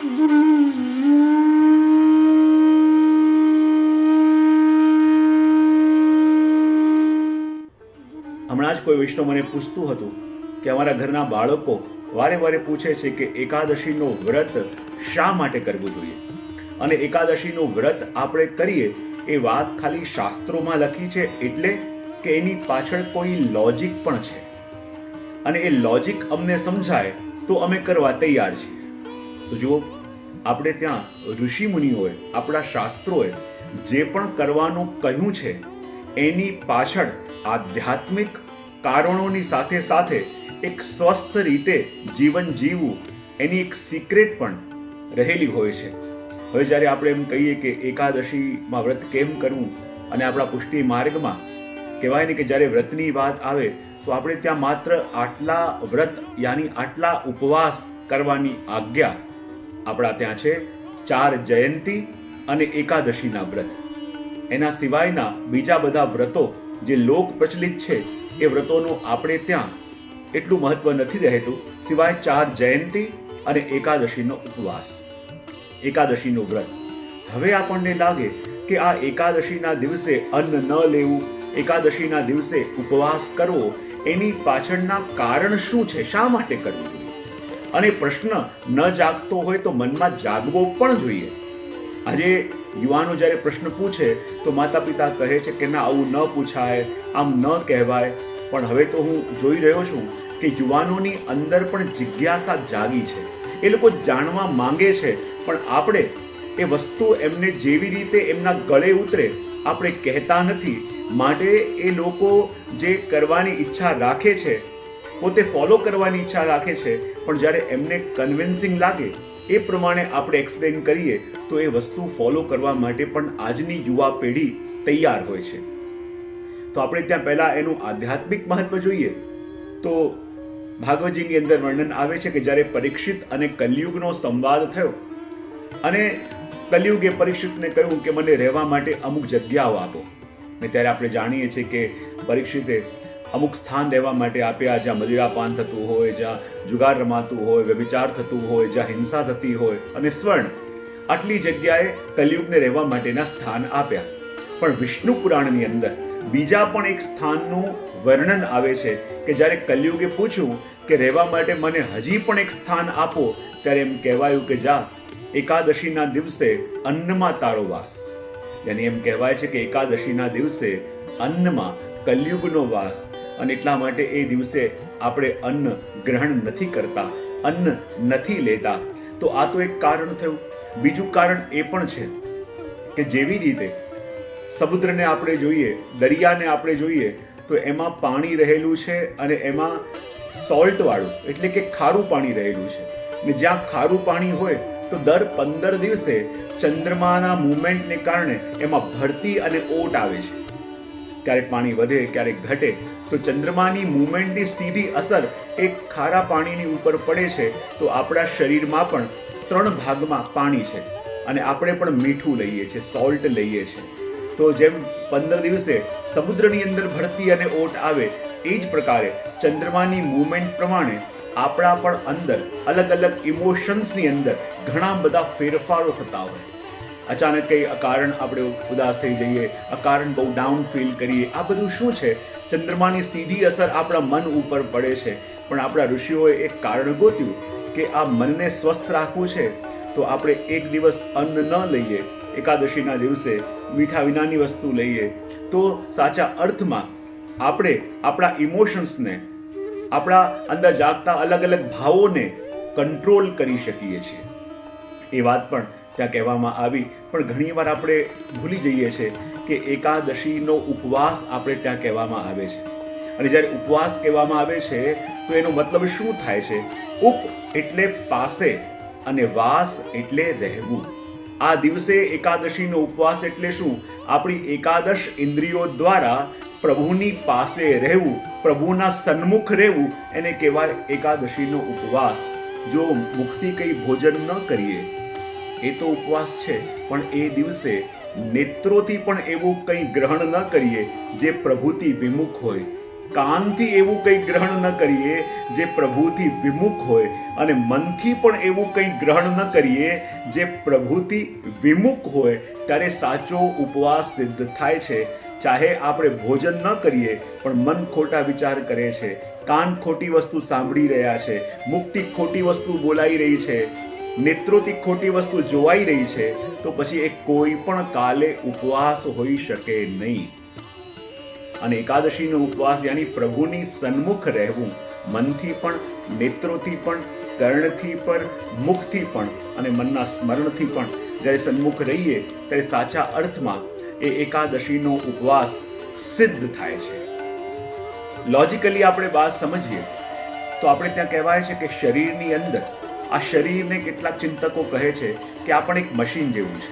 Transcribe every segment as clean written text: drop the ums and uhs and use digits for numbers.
હમણાં જ કોઈ વૈષ્ણવ મને પૂછતું હતું કે અમારા ઘરના બાળકો વારે વારે પૂછે છે કે એકાદશીનો વ્રત શા માટે કરવું જોઈએ, અને એકાદશીનું વ્રત આપણે કરીએ એ વાત ખાલી શાસ્ત્રોમાં લખી છે એટલે કે એની પાછળ કોઈ લોજિક પણ છે, અને એ લોજિક અમને સમજાય તો અમે કરવા તૈયાર છીએ. તો જુઓ, આપણે ત્યાં ઋષિ મુનિઓએ, આપણા શાસ્ત્રોએ જે પણ કરવાનું કહ્યું છે એની પાછળ આધ્યાત્મિક કારણોની સાથે સાથે એક સ્વસ્થ રીતે જીવન જીવવું એની એક સિક્રેટ પણ રહેલી હોય છે. હવે જ્યારે આપણે એમ કહીએ કે એકાદશીમાં વ્રત કેમ કરવું, અને આપણા પુષ્ટિ માર્ગમાં કહેવાય ને કે જ્યારે વ્રતની વાત આવે તો આપણે ત્યાં માત્ર આટલા વ્રત યાની આટલા ઉપવાસ કરવાની આજ્ઞા આપણા ત્યાં છે. 4 જયંતી અને એકાદશીના વ્રત, એના સિવાયના બીજા બધા વ્રતો જે લોક પ્રચલિત છે એ વ્રતોનું આપણે ત્યાં એટલું મહત્વ નથી રહેતું, સિવાય 4 જયંતી અને એકાદશીનો ઉપવાસ, એકાદશીનું વ્રત. હવે આપણને લાગે કે આ એકાદશીના દિવસે અન્ન ન લેવું, એકાદશીના દિવસે ઉપવાસ કરવો, એની પાછળના કારણ શું છે, શા માટે કરવું જોઈએ? અને પ્રશ્ન ન જાગતો હોય તો મનમાં જાગવો પણ જોઈએ. આજે યુવાનો જ્યારે પ્રશ્ન પૂછે તો માતા પિતા કહે છે કે ના, આવું ન પૂછાય, આમ ન કહેવાય. પણ હવે તો હું જોઈ રહ્યો છું કે યુવાનોની અંદર પણ જિજ્ઞાસા જાગી છે, એ લોકો જાણવા માંગે છે, પણ આપણે એ વસ્તુ એમને જેવી રીતે એમના ગળે ઉતરે આપણે કહેતા નથી. માટે એ લોકો જે કરવાની ઈચ્છા રાખે છે, પોતે ફોલો કરવાની ઈચ્છા રાખે છે, પણ જ્યારે એમને કન્વિન્સિંગ લાગે એ પ્રમાણે આપણે એક્સપ્લેન કરીએ તો એ વસ્તુ ફોલો કરવા માટે પણ આજની યુવા પેઢી તૈયાર હોય છે. તો આપણે ત્યાં પહેલા એનું આધ્યાત્મિક મહત્વ જોઈએ તો ભાગવતજીની અંદર વર્ણન આવે છે કે જ્યારે પરીક્ષિત અને કલયુગનો સંવાદ થયો અને કલયુગે પરીક્ષિતને કહ્યું કે મને રહેવા માટે અમુક જગ્યાઓ આપો. ને ત્યારે આપણે જાણીએ છીએ કે પરીક્ષિતે અમુક સ્થાન રહેવા માટે આપ્યા, જ્યાં મદિરાપાન થતું હોય, જ્યાં જુગાર રમાતું હોય, વ્યભિચાર થતું હોય, જ્યાં હિંસા થતી હોય, અને સ્વર્ણ, આટલી જગ્યાએ કલયુગને રહેવા માટેના સ્થાન આપ્યા. પણ વિષ્ણુ પુરાણની અંદર બીજા પણ એક સ્થાનનું વર્ણન આવે છે કે જ્યારે કલયુગે પૂછ્યું કે રહેવા માટે મને હજી પણ એક સ્થાન આપો, ત્યારે એમ કહેવાયું કે જા, એકાદશીના દિવસે અન્નમાં તારો વાસ. યાની એમ કહેવાય છે કે એકાદશીના દિવસે અન્નમાં કલયુગનો વાસ, અને એટલા માટે એ દિવસે આપણે અન્ન ગ્રહણ નથી કરતા, અન્ન નથી લેતા. તો આ તો એક કારણ થયું. બીજું કારણ એ પણ છે કે જેવી રીતે સમુદ્રને આપણે જોઈએ, દરિયાને આપણે જોઈએ તો એમાં પાણી રહેલું છે અને એમાં સોલ્ટ વાળું એટલે કે ખારું પાણી રહેલું છે, ને જ્યાં ખારું પાણી હોય તો દર 15 દિવસે ચંદ્રમાના મુવમેન્ટને કારણે એમાં ભરતી અને ઓટ આવે છે. ક્યારેક પાણી વધે, ક્યારેક ઘટે, તો ચંદ્રમાની મુવમેન્ટની સીધી અસર એક ખારા પાણીની ઉપર પડે છે. તો આપણા શરીરમાં પણ 3 ભાગમાં પાણી છે અને આપણે પણ મીઠું લઈએ છીએ, સોલ્ટ લઈએ છીએ. તો જેમ 15 દિવસે સમુદ્રની અંદર ભરતી અને ઓટ આવે, એ જ પ્રકારે ચંદ્રમાની મુવમેન્ટ પ્રમાણે આપણા પણ અંદર અલગ અલગ ઇમોશન્સની અંદર ઘણા બધા ફેરફારો થતા હોય. અચાનક કઈ અકારણ આપણે ઉદાસ થઈ જઈએ, અકારણ બહુ ડાઉન ફીલ કરીએ, આ બધું શું છે? ચંદ્રમાની સીધી અસર આપણા મન ઉપર પડે છે. પણ આપણા ઋષિઓએ એક કારણ ગોત્યું કે આ મનને સ્વસ્થ રાખવું છે તો આપણે એક દિવસ અન્ન ન લઈએ, એકાદશીના દિવસે મીઠા વિનાની વસ્તુ લઈએ, તો સાચા અર્થમાં આપણે આપણા ઇમોશન્સને, આપણા અંદર જાગતા અલગ અલગ ભાવોને કંટ્રોલ કરી શકીએ છીએ. એ વાત પણ ત્યાં કહેવામાં આવી. પણ ઘણીવાર આપણે ભૂલી જઈએ છીએ કે એકાદશીનો ઉપવાસ આપણે ત્યાં કહેવામાં આવે છે. અને જ્યારે ઉપવાસ કહેવામાં આવે છે તો એનો મતલબ શું થાય છે? ઉપ એટલે પાસે અને વાસ એટલે રહેવું. આ દિવસે એકાદશીનો ઉપવાસ એટલે શું? આપણી એકાદશ ઇન્દ્રિયો દ્વારા પ્રભુની પાસે રહેવું, પ્રભુના સન્મુખ રહેવું, એને કહેવાય એકાદશીનો ઉપવાસ. જો મુખથી કંઈ ભોજન ન કરીએ એ તો ઉપવાસ છે, પણ એ દિવસે નેત્રોથી પણ એવું કંઈ ગ્રહણ ન કરીએ જે પ્રભુથી વિમુખ હોય, કાનથી એવું કંઈ ગ્રહણ ન કરીએ જે પ્રભુથી વિમુખ હોય, અને મનથી પણ એવું કંઈ ગ્રહણ ન કરીએ જે પ્રભુથી વિમુખ હોય, ત્યારે સાચો ઉપવાસ સિદ્ધ થાય છે. ચાહે આપણે ભોજન ન કરીએ પણ મન ખોટા વિચાર કરે છે, કાન ખોટી વસ્તુ સાંભળી રહ્યા છે, મુખથી ખોટી વસ્તુ બોલાઈ રહી છે, નેત્રોથી ખોટી વસ્તુ જોવાઈ રહી છે, તો પછી એ કોઈ પણ કાલે ઉપવાસ હોઈ શકે નહીં. અને એકાદશીનો ઉપવાસ યાની પ્રભુની સન્મુખ રહેવું, મનથી પણ, નેત્રોથી પણ, કર્ણથી પણ, મુખથી પણ અને મનના સ્મરણથી પણ જ્યારે સન્મુખ રહીએ ત્યારે સાચા અર્થમાં એ એકાદશીનો ઉપવાસ સિદ્ધ થાય છે. લોજિકલી આપણે વાત સમજીએ તો આપણે ત્યાં કહેવાય છે કે શરીરની અંદર, આ શરીરને કેટલાક ચિંતકો કહે છે કે આ પણ એક મશીન જેવું છે.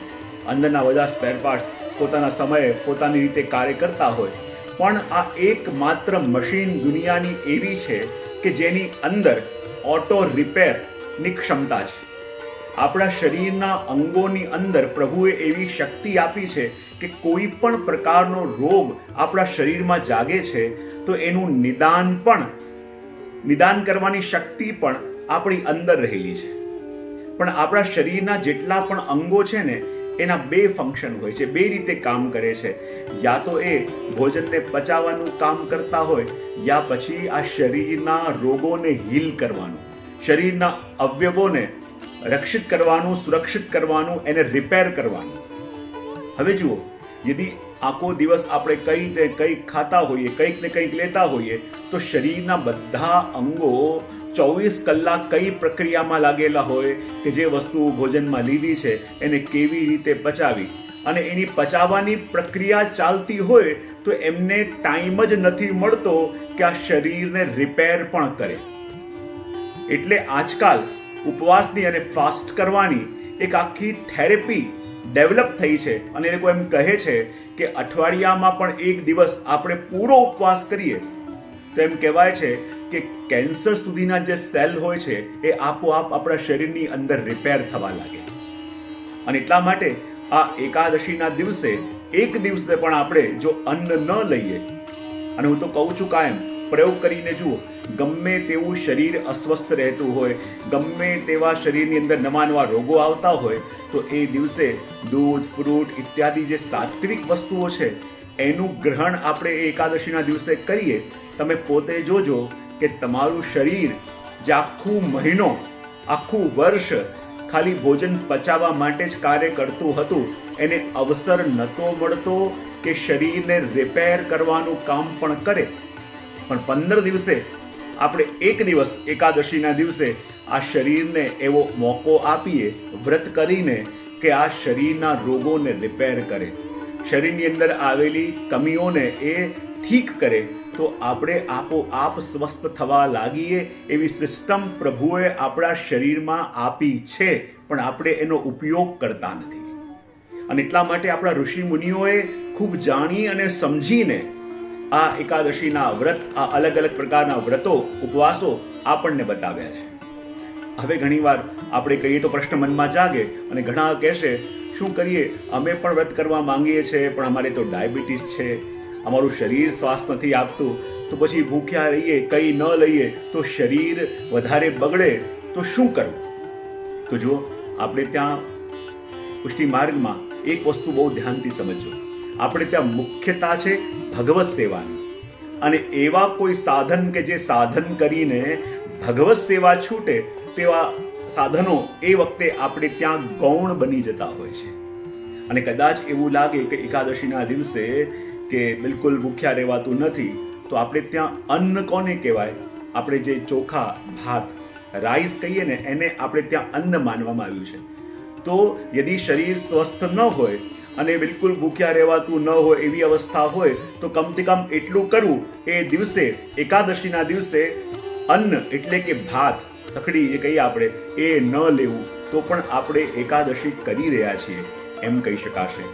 અંદરના બધા સ્પેર પાર્ટ્સ પોતાના સમયે પોતાની રીતે કાર્ય કરતા હોય, પણ આ એકમાત્ર મશીન દુનિયાની એવી છે કે જેની અંદર ઓટો રિપેરની ક્ષમતા છે. આપણા શરીરના અંગોની અંદર પ્રભુએ એવી શક્તિ આપી છે કે કોઈ પણ પ્રકારનો રોગ આપણા શરીરમાં જાગે છે તો એનું નિદાન કરવાની શક્તિ પણ આપણી અંદર રહેલી છે. પણ આપણા શરીરના જેટલા પણ અંગો છે ને, એના બે ફંક્શન હોય છે, બે રીતે કામ કરે છે. યા તો એ ભોજનને પચાવવાનું કામ કરતા હોય, યા પછી આ શરીરના રોગોને હીલ કરવાનું, શરીરના અવયવોને રક્ષિત કરવાનું, સુરક્ષિત કરવાનું, એને રિપેર કરવાનું. હવે જુઓ, યદિ આખો દિવસ આપણે કંઈ ને કંઈક ખાતા હોઈએ, કંઈક ને કંઈક લેતા હોઈએ, તો શરીરના બધા અંગો 24 કલાક કઈ પ્રક્રિયામાં લાગેલા હોય કે જે વસ્તુ ભોજનમાં લીધી છે એને કેવી રીતે પચાવી, અને એની પચાવવાની પ્રક્રિયા ચાલતી હોય તો એમને ટાઈમ જ નથી મળતો કે આ શરીરને રિપેર પણ કરે. એટલે આજકાલ ઉપવાસની અને ફાસ્ટ કરવાની એક આખી થેરેપી ડેવલપ થઈ છે, અને એ લોકો એમ કહે છે કે અઠવાડિયામાં પણ એક દિવસ આપણે પૂરો ઉપવાસ કરીએ તો એમ કહેવાય છે કે કેન્સર સુધીના જે સેલ હોય છે એ આપોઆપ આપણા શરીરની અંદર રિપેર થવા લાગે. અને એટલા માટે આ એકાદશીના દિવસે એક દિવસે પણ આપણે જો અન્ન ન લઈએ, અને હું તો કહું છું કાયમ પ્રયોગ કરીને જુઓ, ગમે તેવું શરીર અસ્વસ્થ રહેતું હોય, ગમે તેવા શરીરની અંદર નવા નવા રોગો આવતા હોય, તો એ દિવસે દૂધ, ફ્રૂટ ઇત્યાદિ જે સાત્વિક વસ્તુઓ છે એનું ગ્રહણ આપણે એ એકાદશીના દિવસે કરીએ. તમે પોતે જોજો કે તમારું શરીર જે આખું મહિનો, આખું વર્ષ ખાલી ભોજન પચાવવા માટે જ કાર્ય કરતું હતું, એને અવસર નહોતો મળતો કે શરીરને રિપેર કરવાનું કામ પણ કરે. પણ 15 દિવસે આપણે એક દિવસ એકાદશીના દિવસે આ શરીરને એવો મોકો આપીએ વ્રત કરીને કે આ શરીરના રોગોને રિપેર કરે, શરીરની અંદર આવેલી કમીઓને એ ઠીક કરે, તો આપણે આપોઆપ સ્વસ્થ થવા લાગીએ. એવી સિસ્ટમ પ્રભુએ આપણા શરીરમાં આપી છે, પણ આપણે એનો ઉપયોગ કરતા નથી. અને એટલા માટે આપણા ઋષિ મુનિઓએ ખૂબ જાણી અને સમજીને આ એકાદશીના વ્રત, આ અલગ અલગ પ્રકારના વ્રતો, ઉપવાસો આપણને બતાવ્યા છે. હવે ઘણીવાર આપણે કહીએ તો પ્રશ્ન મનમાં જાગે, અને ઘણા કહેશે શું કરીએ, અમે પણ વ્રત કરવા માંગીએ છીએ પણ અમારે તો ડાયાબિટીસ છે, અમારું શરીર સ્વાસ્થ્ય નથી આપતું, તો પછી ભૂખ્યા રહીએ, કંઈ ન લઈએ તો શરીર વધારે બગડે, તો શું કરવું? તો જુઓ, આપણે ત્યાં પુષ્ટિ માર્ગમાં એક વસ્તુ બહુ ધ્યાનથી સમજો. આપણે ત્યાં મુખ્યતા છે ભગવત સેવાની, અને એવા કોઈ સાધન કે જે સાધન કરીને ભગવત સેવા છૂટે તેવા સાધનો એ વખતે આપણે ત્યાં ગૌણ બની જતા હોય છે. અને કદાચ એવું લાગે કે એકાદશીના દિવસે કે બિલકુલ ભૂખ્યા રહેવાતું નથી, તો આપણે ત્યાં અન્ન કોને કહેવાય? આપણે જે ચોખા, ભાત, રાઈસ કહીએ ને, એને આપણે ત્યાં અન્ન માનવામાં આવ્યું છે. તો યદિ શરીર સ્વસ્થ ન હોય અને બિલકુલ ભૂખ્યા રહેવાતું ન હોય, એવી અવસ્થા હોય, તો કમથી કમ એટલું કરવું, એ દિવસે એકાદશીના દિવસે અન્ન એટલે કે ભાત, સખડી જે કહીએ આપણે, એ ન લેવું, તો પણ આપણે એકાદશી કરી રહ્યા છીએ એમ કહી શકાશે.